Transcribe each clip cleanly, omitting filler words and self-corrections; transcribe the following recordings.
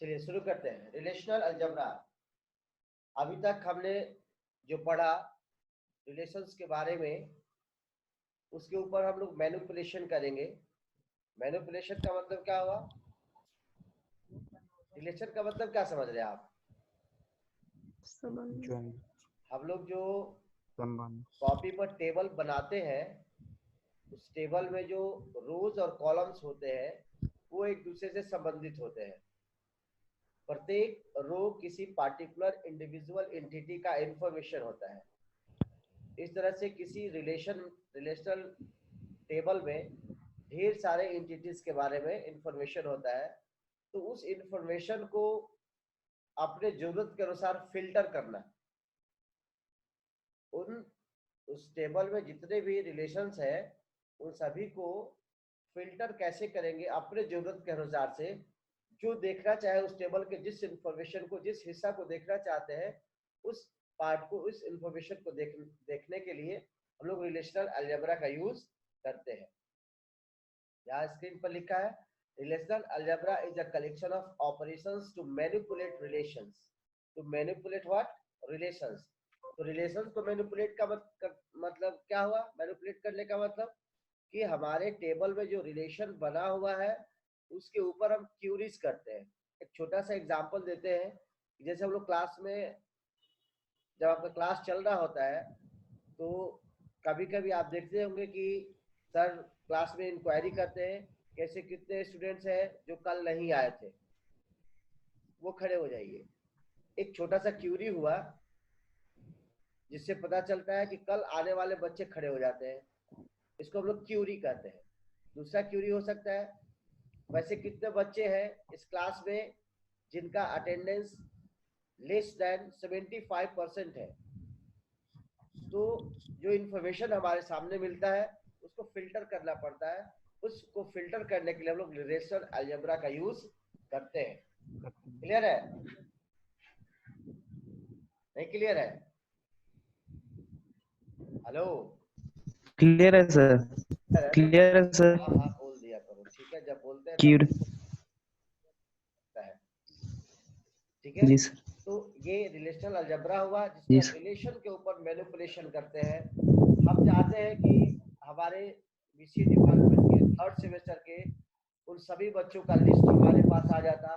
चलिए शुरू करते हैं। Relational algebra. अभी तक हमने जो पढ़ा रिलेशंस के बारे में, उसके ऊपर हम लोग मैनिपुलेशन करेंगे। मैनिपुलेशन का मतलब क्या हुआ? रिलेशन का मतलब क्या समझ रहे हैं आप? संबंध। हम लोग जो संबंध। कॉपी पर टेबल बनाते हैं, उस टेबल में जो रोज और कॉलम्स होते हैं वो एक दूसरे से संबंधित होते हैं। प्रत्येक रो किसी पार्टिकुलर इंडिविजुअल एंटिटी का इंफॉर्मेशन होता है। इस तरह से किसी रिलेशनल टेबल में ढेर सारे एंटिटीज के बारे में इंफॉर्मेशन होता है। तो उस इंफॉर्मेशन को अपने जरूरत के अनुसार फिल्टर करना, उस टेबल में जितने भी रिलेशंस है उन सभी को फिल्टर कैसे करेंगे अपने जरूरत के अनुसार से। जो देखना चाहे उस टेबल के जिस इंफॉर्मेशन को, जिस हिस्सा को देखना चाहते हैं, उस पार्ट को, उस इंफॉर्मेशन को देखने के लिए हम लोग रिलेशनल अलजेब्रा का यूज करते हैं। यहाँ स्क्रीन पर लिखा है, relational algebra is a collection of operations to manipulate relations. To manipulate what? Relations. तो रिलेशंस को मैनिपुलेट का मतलब क्या हुआ? मैनिपुलेट करने का मतलब कि हमारे टेबल में जो रिलेशन बना हुआ है उसके ऊपर हम क्यूरीज करते हैं। एक छोटा सा एग्जांपल देते हैं। जैसे हम लोग क्लास में, जब आपका क्लास चल रहा होता है तो कभी कभी आप देखते होंगे कि सर क्लास में इंक्वायरी करते हैं कैसे कितने स्टूडेंट्स हैं जो कल नहीं आए थे, वो खड़े हो जाइए। एक छोटा सा क्यूरी हुआ जिससे पता चलता है कि कल आने वाले बच्चे खड़े हो जाते हैं, इसको हम लोग क्यूरी कहते हैं। दूसरा क्यूरी हो सकता है, वैसे कितने बच्चे हैं इस क्लास में जिनका अटेंडेंस लेस देन 75% है। तो जो इंफॉर्मेशन हमारे सामने मिलता है उसको फिल्टर करना पड़ता है। उसको फिल्टर करने के लिए हम लोग रिलेशनल अलजेब्रा का यूज करते हैं। क्लियर है? नहीं क्लियर है? हेलो? क्लियर है सर। है तो क्लियर है सर। हाँ हाँ बोल दिया करो, ठीक है? जब बोलते हैं तब क्यूर है, ठीक है? जी सर। तो ये रिलेशनल अलजेब्रा हुआ जिसमें जी हम सर। रिलेशन के ऊपर मैनिपुलेशन करते हैं। हम चाहते हैं कि हमारे बीसीए डिपार्टमेंट के थर्ड सेमेस्टर के उन सभी बच्चों का लिस्ट हमारे पास आ जाता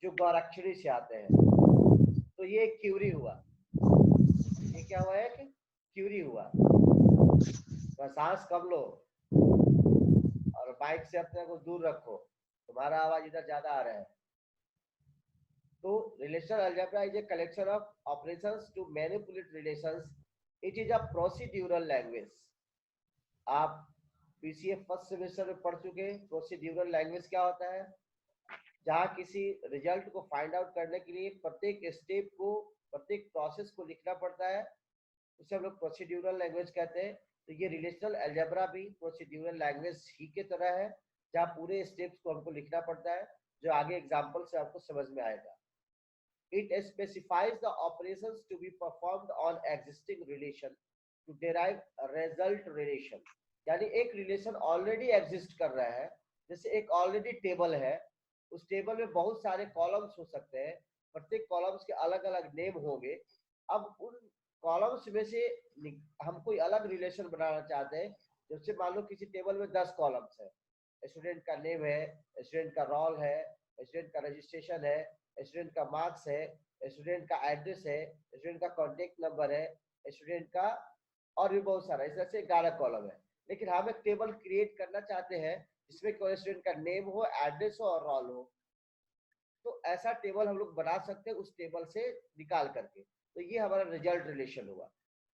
जो गौरक्षणी से आते हैं। तो ये एक क्यूरी हुआ। ये क्या हुआ? एक क्यूरी हुआ। तो सांस कम लो और बाइक से अपने को दूर रखो, तुम्हारा आवाज इधर ज्यादा आ रहा है। तो relational algebra is a collection of operations to manipulate relations. It is a procedural language. आप पीसीए फर्स्ट सेमेस्टर में पढ़ चुके हैं प्रोसीड्यूरल लैंग्वेज क्या होता है। जहाँ किसी रिजल्ट को फाइंड आउट करने के लिए प्रत्येक स्टेप को, प्रत्येक प्रोसेस को लिखना पड़ता है, उसे हम लोग प्रोसीड्यूरल लैंग्वेज कहते हैं। तो ये रिलेशनल अलजेब्रा भी प्रोसीड्यूरल लैंग्वेज ही के तरह है, जहाँ पूरे स्टेप्स को हमको लिखना पड़ता है, जो आगे एग्जाम्पल से आपको समझ में आएगा। It specifies the operations to be performed on existing relation to derive a result relation। यानी एक रिलेशन ऑलरेडी एग्जिस्ट कर रहा है। जैसे एक ऑलरेडी टेबल है, उस टेबल में बहुत सारे कॉलम्स हो सकते हैं, प्रत्येक कॉलम्स के अलग अलग नेम होंगे। अब उन कॉलम्स में से हम कोई अलग रिलेशन बनाना चाहते हैं। जैसे मान लो किसी टेबल में 10 कॉलम्स है, स्टूडेंट का नेम है, स्टूडेंट का रोल है, स्टूडेंट का रजिस्ट्रेशन है, स्टूडेंट का मार्क्स है, स्टूडेंट का एड्रेस है, स्टूडेंट का कॉन्टेक्ट नंबर है, स्टूडेंट का, और भी बहुत सारा, इस तरह से 11 कॉलम है। लेकिन हम एक टेबल क्रिएट करना चाहते हैं जिसमें कोई स्टूडेंट का नेम हो, एड्रेस हो और रोल हो। तो ऐसा टेबल हम लोग बना सकते हैं उस टेबल से निकाल करके। तो ये हमारा रिजल्ट रिलेशन हुआ।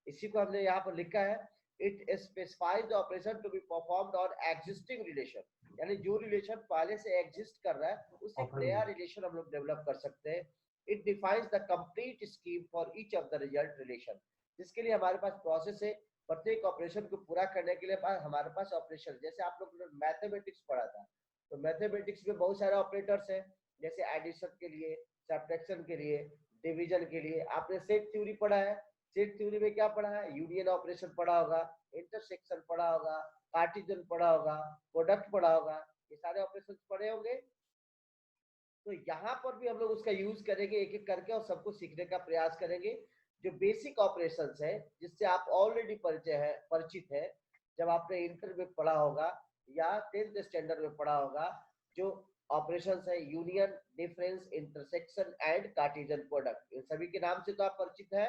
इसी को हमने यहाँ पर लिखा है, it specifies the operation to be performed on existing relation. यानी जो रिलेशन पहले से एग्जिस्ट कर रहा है उससे एक नया रिलेशन हम लोग डेवलप कर सकते हैं। It defines the complete scheme for each of the result relation. जिसके लिए हमारे पास प्रोसेस है, प्रत्येक ऑपरेशन को पूरा करने के लिए हमारे पास ऑपरेशन, जैसे आप लोग ने मैथमेटिक्स पढ़ा था, तो मैथमेटिक्स में बहुत सारे ऑपरेटर्स हैं। जैसे एडिशन के लिए, सब्ट्रैक्शन के लिए, डिवीजन के लिए। आपने सेट थ्योरी पढ़ा है, सेट थ्योरी में क्या पढ़ा है? यूनियन ऑपरेशन पढ़ा होगा, इंटरसेक्शन पढ़ा होगा, कार्टेशियन पढ़ा होगा, प्रोडक्ट पढ़ा होगा। ये सारे ऑपरेशन पढ़े होंगे। तो यहाँ पर भी हम लोग उसका यूज करेंगे एक एक करके और सबको सीखने का प्रयास करेंगे। जो बेसिक ऑपरेशंस है जिससे आप ऑलरेडी परिचित है, जब आपने इंटर में पढ़ा होगा या 10th स्टैंडर्ड में पढ़ा होगा, जो ऑपरेशंस है union, difference, intersection and cartesian product, इन सभी के नाम से तो आप परिचित है।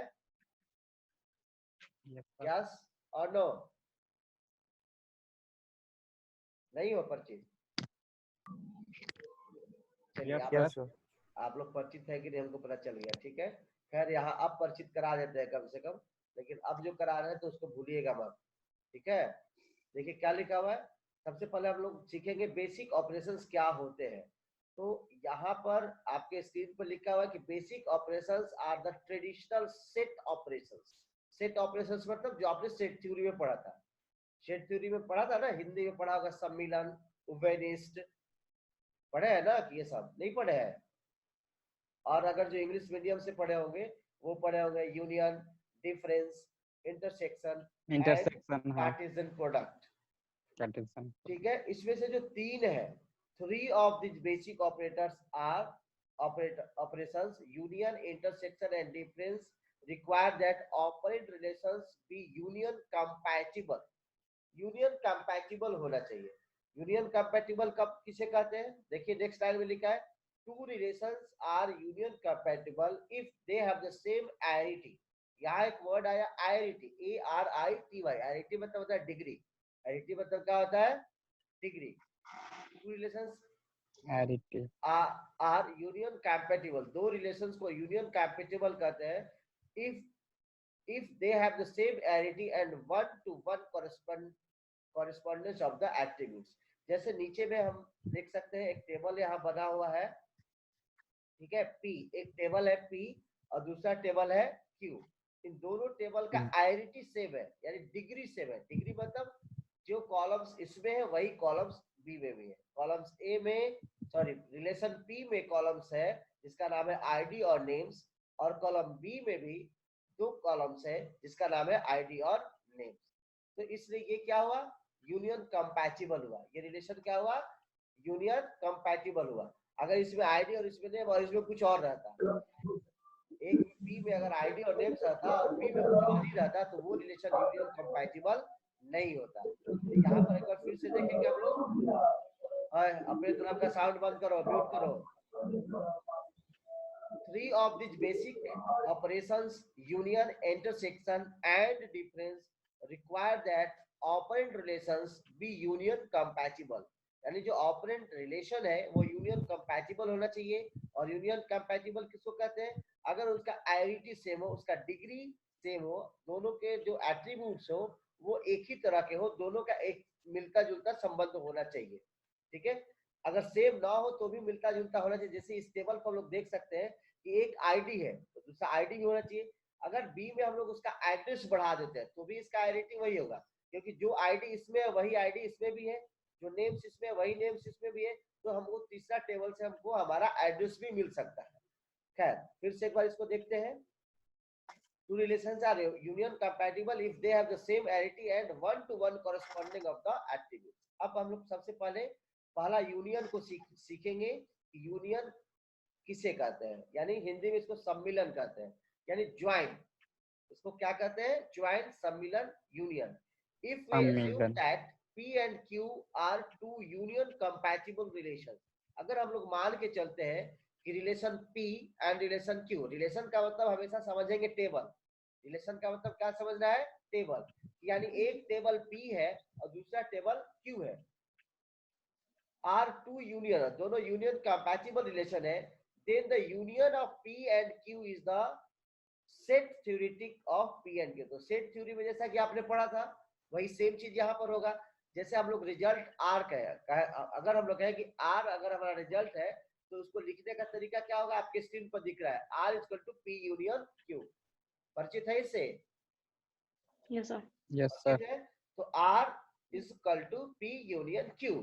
यस और नो? नहीं हो परिचित? चलिए आप लोग परिचित है कि नहीं हमको पता चल गया, ठीक है। खैर यहाँ अब परिचित करा देते हैं कम से कम, लेकिन अब जो करा रहे हैं तो उसको भूलिएगा मत, ठीक है। देखिए क्या लिखा हुआ है, सबसे पहले हम लोग सीखेंगे बेसिक ऑपरेशंस क्या होते हैं। तो यहाँ पर आपके स्क्रीन पर लिखा हुआ है कि basic operations are the traditional set operations. Set operations मतलब जो आपने सेट थ्योरी में पढ़ा था, सेट थ्योरी में पढ़ा था ना, हिंदी में पढ़ा होगा, सम्मिलन, उभयनिष्ठ, पढ़े हैं ना कि ये सब नहीं पढ़े हैं? और अगर जो इंग्लिश मीडियम से पढ़े होंगे वो पढ़े होंगे union, difference, intersection and cartesian product, ठीक है। इसमें से जो तीन है, 3 of this basic operators are operations union, intersection and difference require that operand relations be union compatible। Union compatible होना चाहिए। यूनियन कंपैटिबल कब किसे कहते हैं? देखिए नेक्स्ट लाइन में लिखा है, two relations are union compatible if they have the same identity. यहाँ एक वर्ड आया आइडेंटिटी, ARITY, आइडेंटिटी मतलब होता है डिग्री, आइडेंटिटी मतलब क्या होता है? Degree. Two relations are union compatible, दो रिलेशंस को यूनियन कंपैटिबल कहते हैं if they have the same identity and one to one correspondence of the attributes। जैसे नीचे में हम देख सकते हैं एक टेबल यहाँ बना हुआ है, ठीक है, P, एक टेबल है P और दूसरा टेबल है Q। इन दोनों टेबल का आइडेंटिटी सेम है, यानी डिग्री सेम है। डिग्री मतलब जो कॉलम्स इसमें है वही कॉलम्स बी में भी है। कॉलम्स ए में, सॉरी रिलेशन पी में कॉलम्स है जिसका नाम है आईडी और नेम्स, और कॉलम बी में भी 2 कॉलम्स है जिसका नाम है आईडी और नेम्स। तो इसलिए ये क्या हुआ? यूनियन कंपैटिबल हुआ। ये रिलेशन क्या हुआ? यूनियन कंपैटिबल हुआ। अगर इसमें आईडी और इसमें नेम और इसमें कुछ और रहता, एक पी में अगर आईडी और नेम्स रहता और बी में कुछ और ही रहता तो वो रिलेशन यूनियन कंपैटिबल नहीं होता। तो यहाँ पर एक बार फिर से देखेंगे हम लोग, अपने तरफ का साउंड बंद करो, म्यूट करो। 3 of these basic operations, union, intersection and difference, require that operand relations be union compatible। यानी जो ऑपरेंट रिलेशन है वो यूनियन कंपैटिबल होना चाहिए। और यूनियन कंपैटिबल किसको कहते हैं? अगर उसका आइडेंटिटी सेम हो, उसका डिग्री सेम हो, दोनों के जो एट्रीब्यूट्स हो वो एक ही तरह के हो, दोनों का एक मिलता जुलता संबंध होना चाहिए, ठीक है। अगर सेम ना हो तो भी मिलता जुलता होना चाहिए। जैसे इस टेबल को हम लोग देख सकते हैं कि एक आईडी है तो दूसरा आईडी भी होना चाहिए। अगर बी में हम लोग उसका एड्रेस बढ़ा देते हैं तो भी इसका आइडेंटिटी वही होगा, क्योंकि जो आईडी इसमें है वही आईडी इसमें भी है, जो नेम्स इसमें वही नेम्स इसमें भी है। तो हमको तीसरा टेबल से हमको हमारा एड्रेस भी मिल सकता है। खैर फिर से एक बार इसको देखते हैं। Two relations are union compatible if they have the same identity and one-to-one corresponding of the attributes। अब हम लोग सबसे पहले पहला यूनियन को सीखेंगे। यूनियन किसे कहते हैं? यानी हिंदी में इसको सम्मिलन कहते हैं, यानी ज्वाइन। इसको क्या कहते हैं? ज्वाइन, सम्मिलन, union. If we assume that P and Q are two union compatible relations, अगर हम लोग मान के चलते हैं कि relation P and relation Q, relation का मतलब हमेशा समझेंगे टेबल, रिलेशन का मतलब क्या समझना है? टेबल। यानी एक टेबल P है और दूसरा टेबल Q है, आर टू यूनियन, दोनों यूनियन कंपैटिबल रिलेशन है, then the union of P and Q is the set theoretic of P and Q। तो सेट थ्योरी में जैसा कि आपने पढ़ा था वही सेम चीज यहाँ पर होगा। जैसे हम लोग रिजल्ट आर कहे, अगर हम लोग कहें कि आर अगर हमारा रिजल्ट है तो उसको लिखने का तरीका क्या होगा? आपके स्क्रीन पर दिख रहा है, R equal to P union Q. परिचित है इससे? Yes sir. Yes sir. तो R is equal to P union Q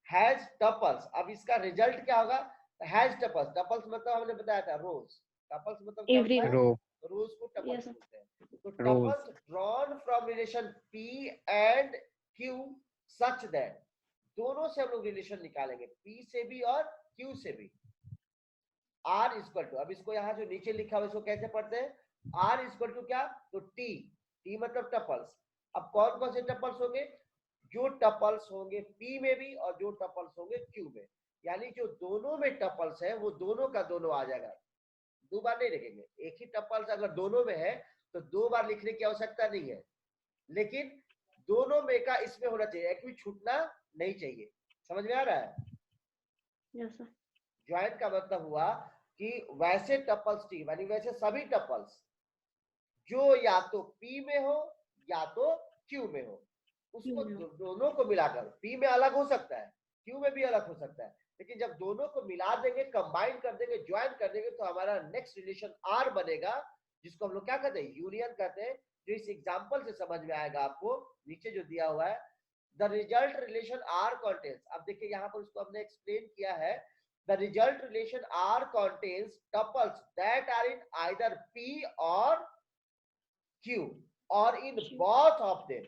has tuples. अब इसका रिजल्ट क्या होगा? Has tuples. टपल्स मतलब हमने बताया था रोज, टपल्स मतलब क्या होता है? रो, रोज को टपल्स Yes, बोलते हैं। तो tuples drawn from relation P and Q such that, दोनों से हम लोग रिलेशन निकालेंगे, P से भी और Q से भी। आर इक्वल टू, अब इसको यहाँ जो नीचे लिखा हुआ इसको कैसे पढ़ते हैं, आर इक्वल टू क्या, तो टी, टी मतलब टपल्स। अब कौन कौन से टपल्स होंगे, जो टपल्स होंगे पी में भी और जो टपल्स होंगे क्यू में, यानी जो दोनों में टपल्स है वो दोनों का दोनों आ जाएगा, दो बार नहीं लिखेंगे। एक ही टपल्स अगर दोनों में है तो दो बार लिखने की आवश्यकता नहीं है, लेकिन दोनों में का इसमें होना चाहिए, एक भी छूटना नहीं चाहिए। समझ में आ रहा है? Yes, sir. ज्वाइन का मतलब हुआ कि वैसे टपल्स टी यानी वैसे सभी टपल्स जो या तो पी में हो या तो क्यू में हो, उसको दोनों को मिलाकर, पी में अलग हो सकता है, क्यू में भी अलग हो सकता है, लेकिन जब दोनों को मिला देंगे, कंबाइन कर देंगे, ज्वाइन कर देंगे, तो हमारा नेक्स्ट रिलेशन आर बनेगा, जिसको हम लोग क्या कहते हैं, यूनियन कहते हैं। जो इस एग्जांपल से समझ में आएगा आपको, नीचे जो दिया हुआ है, the result relation R contains, अब देखिए यहाँ पर उसको हमने एक्सप्लेन किया है, the result relation R contains tuples that are in either P और क्यू और इन बोथ ऑफ देम।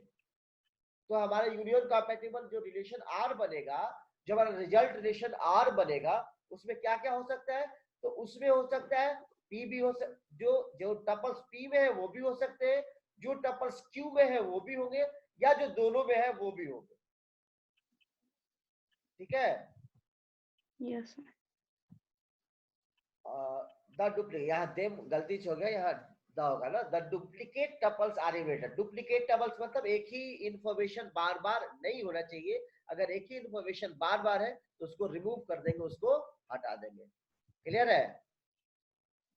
तो हमारा यूनियन कंपैटिबल जो रिलेशन आर बनेगा, जब हमारा रिजल्ट रिलेशन आर बनेगा, उसमें क्या क्या हो सकता है, तो उसमें हो सकता है पी भी हो जो जो टपल्स पी में है वो भी हो सकते हैं, जो टपल्स क्यू में है वो भी होंगे, या जो दोनों में है वो भी होंगे। ठीक है? Yes, sir. द डुप्लीकेट, यहाँ देम गलती से हो गया, यहाँ द होगा ना, the duplicate tuples are evaded. Duplicate tuples मतलब एक ही इंफॉर्मेशन बार बार नहीं होना चाहिए, अगर एक ही इंफॉर्मेशन बार बार है तो उसको रिमूव कर देंगे, उसको हटा देंगे। क्लियर है?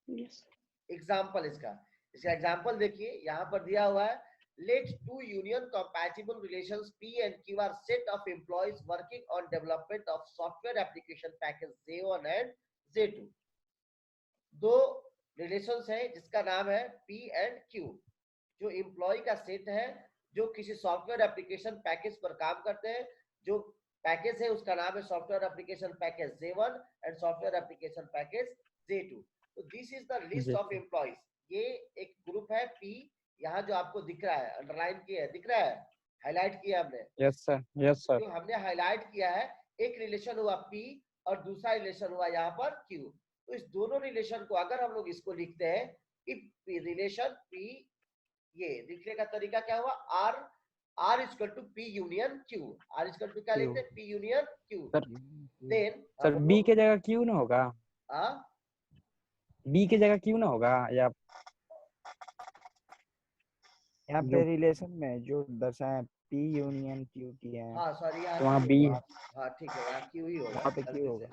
Yes. एग्जाम्पल इसका एग्जाम्पल देखिए, यहाँ पर दिया हुआ है, let two union compatible relations P and Q are set of employees working on development of software application package J1 and J2। दो रिलेशंस है जिसका नाम है P एंड Q, जो एम्प्लॉय का सेट है जो किसी सॉफ्टवेयर एप्लीकेशन पैकेज पर काम करते हैं। जो पैकेज है उसका नाम है software application package J1 and software application package J2। तो this is the list of employees, ये एक ग्रुप है P, यहाँ जो आपको दिख रहा है, अंडरलाइन किया है, दिख रहा है, हाईलाइट किया हमने। Yes sir, yes sir. जो हमने हाईलाइट किया है, एक रिलेशन हुआ P और दूसरा रिलेशन हुआ यहाँ पर Q। तो इस दोनों रिलेशन को अगर हम लोग इसको लिखते हैं, इफ रिलेशन P, ये लिखने का तरीका क्या हुआ, R, R equal to P union Q, R equal to क्या लिखते हैं, P union Q. Then sir B के जगह क्यू ना होगा, बी के जगह क्यू ना होगा, या यहाँ पे रिलेशन में जो दर्शाया पी यूनियन क्यू की है, हाँ सॉरी, यहाँ वहाँ बी, हाँ ठीक है, यहाँ क्यू ही होगा, वहाँ पे क्यू होगा,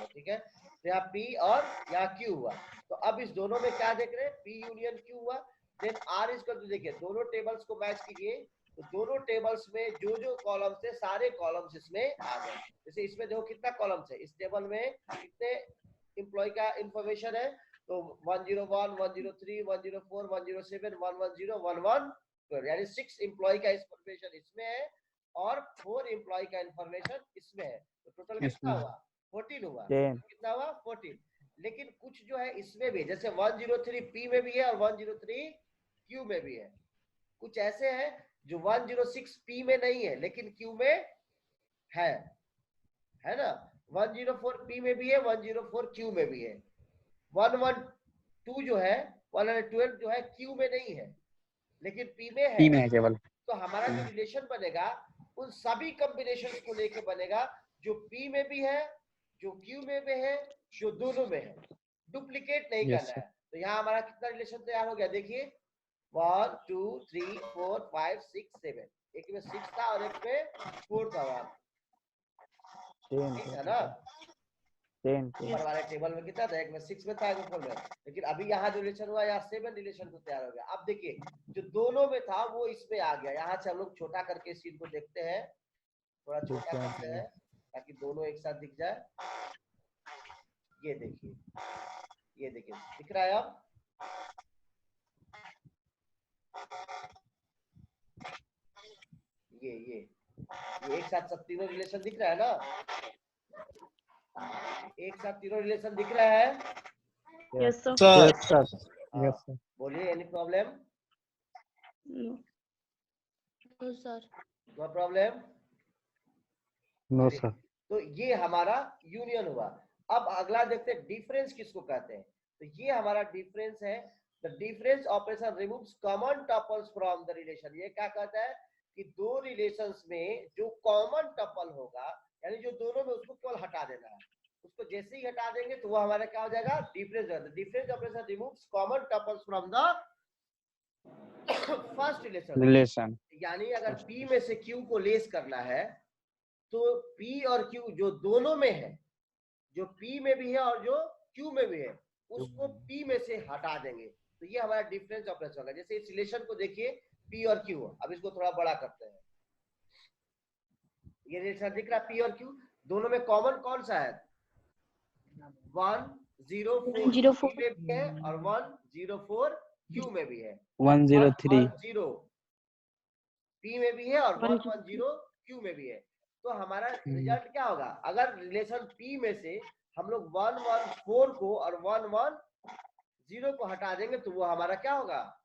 ठीक है। तो यहाँ P और यहाँ Q हुआ, तो अब इस दोनों में क्या देख रहे हैं, P यूनियन Q हुआ। देन R इक्वल टू, देखिए दोनों टेबल्स को मैच कीजिए, तो दोनों टेबल्स में जो जो कॉलम्स है सारे कॉलम्स इसमें आ गए। जैसे इसमें देखो कितना कॉलम्स है, इस टेबल में कितने एम्प्लॉय का इंफॉर्मेशन है, तो 101, 103, 104, 107, 110, 112, यानी 6 एम्प्लॉय का इंफॉर्मेशन इसमें है और 4 एम्प्लॉय का इंफॉर्मेशन इसमें है। तो टोटल कितना हुआ, 14 हुआ। कितना हुआ, 14। लेकिन कुछ जो है इसमें भी, जैसे 103 P में भी है और 103 Q में भी है। कुछ ऐसे हैं जो 106 P में नहीं है लेकिन Q में है ना। 104 P में भी है, 104 Q में भी है। 112 जो है, 112 जो है Q में नहीं है लेकिन P में है, पी में है केवल। तो हमारा जो रिलेशन बनेगा उन सभी कॉम्बिनेशंस को लेके बनेगा, जो P में भी है, जो Q में भी है, जो दोनों में है। डुप्लीकेट नहीं करना है। तो यहाँ हमारा कितना रिलेशन तैयार हो गया, देखिए 1 2 3 4 5 6 7, एक में 6 था और एक में 4 था, ठीक है ना। ऊपर वाले टेबल में कितना था, एक में 6 में था, एक में 4 में। लेकिन अभी यहाँ जो रिलेशन हुआ, यहाँ 7 रिलेशन तो तैयार हो गया। अब देखिए जो दोनों में था वो इसमें आ गया। यहाँ से हम लोग छोटा करके इस चीज को देखते हैं, थोड़ा छोटा करते हैं ताकि दोनों एक साथ दिख जाए। ये देखिए, ये देखिए दिख रहा है अब, ये एक साथ सब तीनों रिलेशन दिख रहा है ना, एक साथ तीनों रिलेशन दिख रहा है। Yes, sir. Yes sir, yes sir. बोलिए, any problem? No. No sir. No problem. No sir. तो ये हमारा यूनियन हुआ। अब अगला देखते हैं डिफरेंस किसको कहते हैं। तो ये हमारा डिफरेंस है। The difference operation removes common tuples from the relation. ये क्या कहता है कि दो रिलेशंस में जो कॉमन टपल होगा, यानी जो दोनों में, उसको केवल हटा देना है। उसको जैसे ही हटा देंगे तो वो हमारा क्या हो जाएगा, difference. Difference operation removes common tuples from the first relation. Relation. यानी अगर P में से Q को लेस करना है तो P और Q जो दोनों में है, जो P में भी है और जो Q में भी है, उसको P में से हटा देंगे तो ये हमारा डिफरेंस ऑपरेशन होगा। जैसे इस रिलेशन को देखिए P और Q। अब इसको थोड़ा बड़ा करते हैं। ये रिलेशन दिख रहा है P और Q, दोनों में कॉमन कौन सा है, 104 104 P में भी है और 104 Q में भी है। 103 110 P में भी है और 110 110 Q में भी है। तो हमारा रिजल्ट क्या होगा, अगर रिलेशन P में से हम लोग 114 को और 110 को हटा देंगे तो वो हमारा क्या होगा,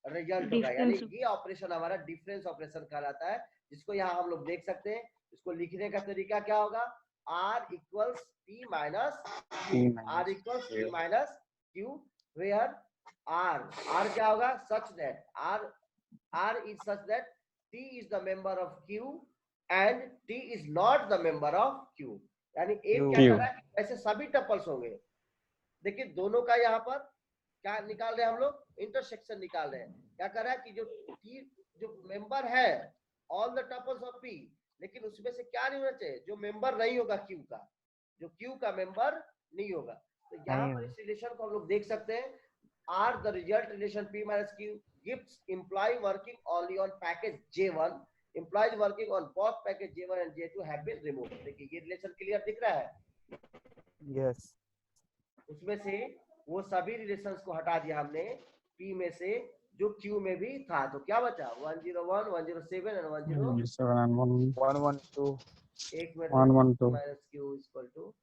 रिजल्ट होगा। यानी डिफरेंस। ये ऑपरेशन हमारा डिफरेंस ऑपरेशन कहलाता है, जिसको यहाँ हम लोग देख सकते हैं। इसको लिखने का तरीका क्या होगा, R equals P minus Q, R equals P minus Q, where R क्या होगा, such that R is such that T is the member of Q and T is not the member of Q। यानी एक क्या कर रहा है, ऐसे सभी टपल्स होंगे। देखिए दोनों का यहाँ पर क्या निकाल रहे हैं हम लोग, इंटरसेक्शन निकाल रहे हैं। क्या कर रहा है कि जो T जो मेंबर है all the tuples of P, लेकिन उसमें से क्या नहीं होना चाहिए, जो मेंबर नहीं होगा Q का, जो Q का मेंबर नहीं होगा। तो यहाँ पर इस रिलेशन को हम लोग देख सकते हैं, R the result relation P minus Q gives employee working only on package J1, employees working on both package J1 and J2 have been removed। देखिए ये रिलेशन क्लियर दिख रहा है। यस। उसमें से वो सभी रिलेशंस को हटा दिया हमने P में से जो Q में भी था, तो क्या बचा 101, 107 और 112 एक में 112 माइनस Q इक्वल टू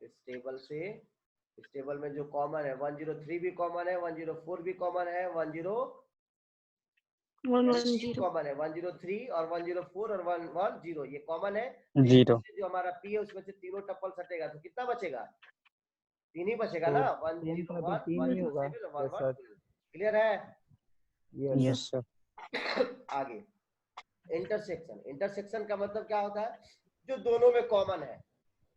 इस टेबल से, इस टेबल में जो कॉमन है 103 भी कॉमन है, 104 भी कॉमन है, 110 कॉमन है, 103 और 104 और 110 ये कॉमन है। जीरो। जो हमारा P है उसमें से तीनों टप्पल हटेगा तो कितना बचेगा, तीन ही बचेगा ना, 101, 107 और 112। क्लियर है। Yes sir. आगे इंटरसेक्शन। इंटरसेक्शन का मतलब क्या होता है, जो दोनों में कॉमन है।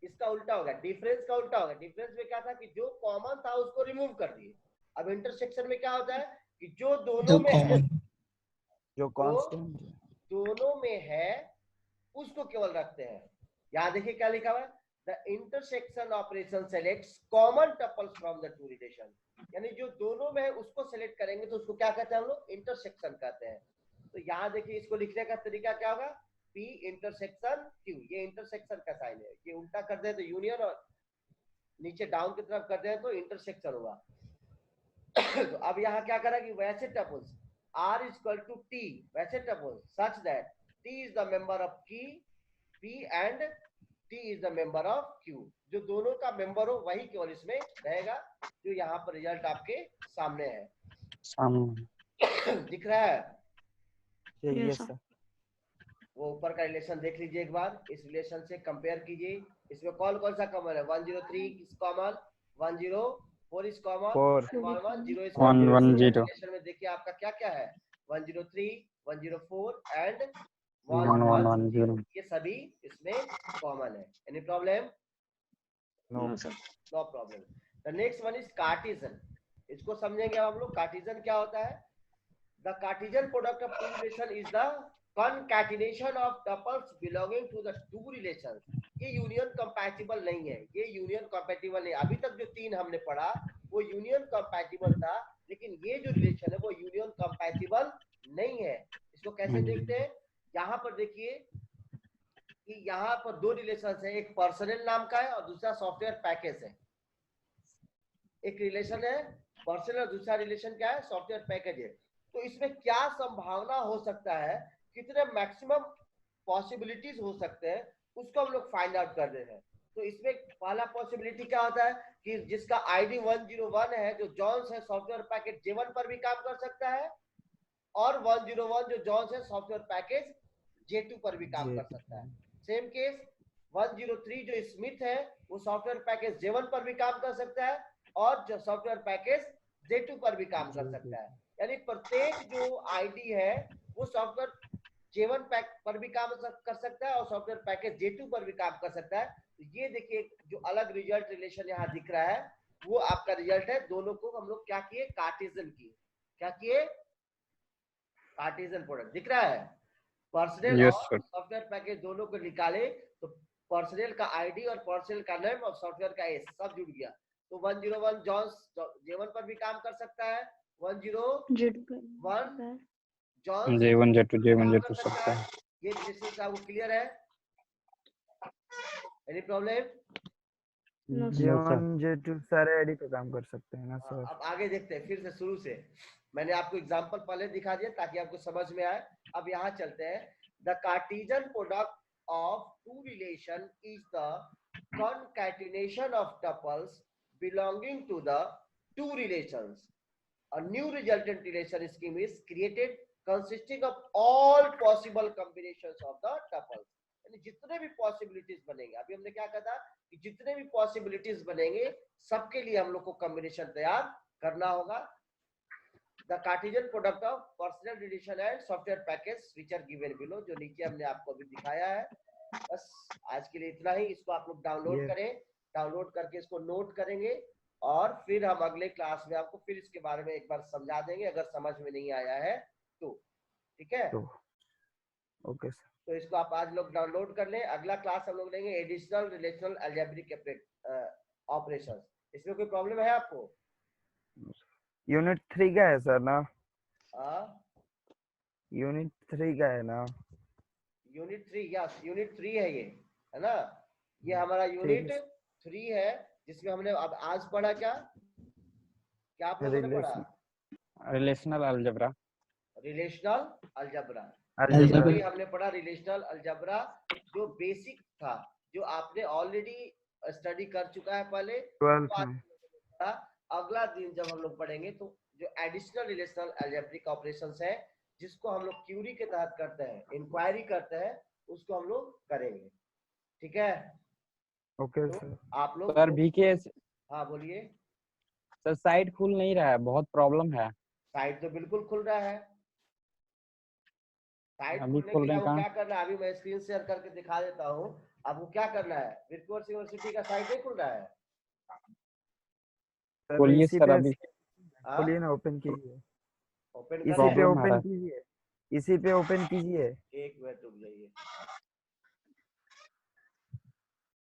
इसका उल्टा होगा, डिफरेंस का उल्टा होगा। डिफरेंस में क्या था कि जो कॉमन था उसको रिमूव कर दिए। अब इंटरसेक्शन में क्या होता है कि जो दोनों में है, जो कांस्टेंट दोनों में है उसको केवल रखते हैं। यहाँ देखिए क्या लिखा हुआ है, the intersection operation selects common tuples from the two relation. यानी जो दोनों में है उसको सेलेक्ट करेंगे तो उसको क्या कहते हैं हम लोग, इंटरसेक्शन कहते हैं। तो यहाँ देखिए इसको लिखने का तरीका क्या होगा, P इंटरसेक्शन Q। ये इंटरसेक्शन का साइन है, ये उल्टा कर दे तो यूनियन और नीचे डाउन की तरफ कर दे तो इंटरसेक्शन होगा। तो अब यहाँ क्या करा कि वैसे tuples R is equal to T, वैसे tuples such that T is the member of P and T is the member of Q। जो दोनों का मेंबर हो वही केवल इसमें रहेगा, जो यहाँ पर रिजल्ट आपके सामने है, दिख रहा है। Yes sir. वो ऊपर का रिलेशन देख लीजिए एक बार, इस रिलेशन से कंपेयर कीजिए। इसमें कौन कौन सा कॉमन है, 103 is common, 104 is common, 110 is common. 110 relation में देखिए आपका क्या क्या है, 103, 104 एंड 110। ये सभी इसमें कॉमन है। Any problem? No no problem. The next one is Cartesian. इसको समझेंगे हम लोग। कार्टेशियन क्या होता है, the Cartesian product of two relation is the concatenation of tuples belonging to the two relations। ये यूनियन कंपैटिबल नहीं है, ये यूनियन कंपैटिबल नहीं। अभी तक जो तीन हमने पढ़ा वो यूनियन कंपैटिबल था, लेकिन ये जो रिलेशन है वो यूनियन कंपैटिबल नहीं है। इसको कैसे देखते हैं, यहाँ पर देखिए कि यहाँ पर दो रिलेशन है, एक पर्सनल नाम का है और दूसरा सॉफ्टवेयर पैकेज है। एक रिलेशन है पर्सनल और दूसरा रिलेशन क्या है, सॉफ्टवेयर पैकेज है। तो इसमें क्या संभावना हो सकता है, कितने मैक्सिमम पॉसिबिलिटीज हो सकते हैं, उसको हम लोग फाइंड आउट कर रहे हैं। तो इसमें पहला पॉसिबिलिटी क्या होता है कि जिसका आईडी 101 है, जो जॉन्स है, सॉफ्टवेयर पैकेज J1 पर भी काम कर सकता है, और 101 जो जॉन्स है सॉफ्टवेयर पैकेज J2 पर भी काम कर सकता है। सेम केस 103 जो स्मिथ है वो सॉफ्टवेयर पैकेज J1 पर भी काम कर सकता है और जो सॉफ्टवेयर पैकेज J2 पर भी काम कर सकता है। यानी प्रत्येक जो आईडी है वो सॉफ्टवेयर J1 पैक पर भी काम कर सकता है और सॉफ्टवेयर पैकेज J2 पर भी काम कर सकता है। तो ये देखिए जो अलग रिजल्ट रिलेशन यहाँ दिख रहा है वो आपका रिजल्ट है। दोनों को हम लोग क्या किए, कार्टेशियन किए। क्या किए, कार्टेशियन प्रोडक्ट दिख रहा है। पर्सनल Yes, और sir. सॉफ्टवेयर पैकेज दोनों को निकाले तो पर्सनल का आईडी और पर्सनल का नेम और सॉफ्टवेयर का एस सब जुड़ गया। तो 101 जॉन्स J1 पर भी काम कर सकता है, 101 जॉन्स J1 J2 J1 काम J2 कर सकता सकता है। है। ये रिलेशन आपको क्लियर है? Any problem? No, sir. J1 J2 सारे आईडी पे काम कर सकते हैं ना सर? अब आगे देखते हैं फिर से शुरू से। मैंने आपको एग्जांपल पहले दिखा दिया ताकि आपको समझ में आए। अब यहाँ चलते हैं। The Cartesian product of two relation is the concatenation of tuples belonging to the two relations. A new resultant relation scheme is created consisting of all possible combinations of the tuples. यानी जितने भी possibilities बनेंगे, अभी हमने क्या कहा था कि जितने भी पॉसिबिलिटीज बनेंगे सबके लिए हम लोग को कॉम्बिनेशन तैयार करना होगा। The Cartesian product of personal relation and software package which are given below, जो नीचे हमने आपको अभी दिखाया है। बस आज के लिए इतना ही। इसको आप लोग डाउनलोड करें, डाउनलोड करके इसको नोट करेंगे और फिर हम अगले क्लास में आपको फिर इसके बारे में एक बार समझा देंगे अगर समझ में नहीं आया है तो। ठीक है, ओके सर। तो इसको आप आज लोग डाउनलोड कर लें। अगला क्लास हम लोग लेंगे एडिशनल रिलेशनल अलजेब्रिक ऑपरेशंस। इसमें कोई प्रॉब्लम है आपको? यूनिट 3 का है सर ना? यूनिट 3 का है ना? यूनिट 3, यस यूनिट 3 है ये, है ना? ये हमारा यूनिट 3 है जिसमें हमने अब आज पढ़ा क्या क्या आप लोगों ने पढ़ा? Relational algebra. Relational algebra algebra हमने पढ़ा। रिलेशनल अलजेब्रा जो बेसिक था, जो आपने ऑलरेडी स्टडी कर चुका है पहले। 12th में। अगला दिन जब हम लोग पढ़ेंगे तो जो एडिशनल रिलेशनल अलजेब्रिक ऑपरेशंस है जिसको हम लोग क्यूरी के तहत करते हैं, इंक्वायरी करते हैं, उसको हम लोग करेंगे। ठीक है, ओके तो सर। आप लोग सर VK हाँ बोलिए। सर साइट खुल नहीं रहा है, बहुत प्रॉब्लम है। साइट तो बिल्कुल खुल रहा है। साइट अभी खुलने खोल के लिए रहे हैं आपको कहाँ? क्या करना है, अभी मैं स्क्रीन शेयर करके दिखा देता हूँ। आपको क्या करना है, विर्चुअल यूनिवर्सिटी का साइट नहीं खुल रहा है? खोलिए इसी सर पे अभी। खोलिए ना, ओपन कीजिए। ओपन इसी पे प्रॉब्लम आ रहा ओपन है। कीजिए, इसी पे ओपन कीजिए। एक मिनट रुक जाइए।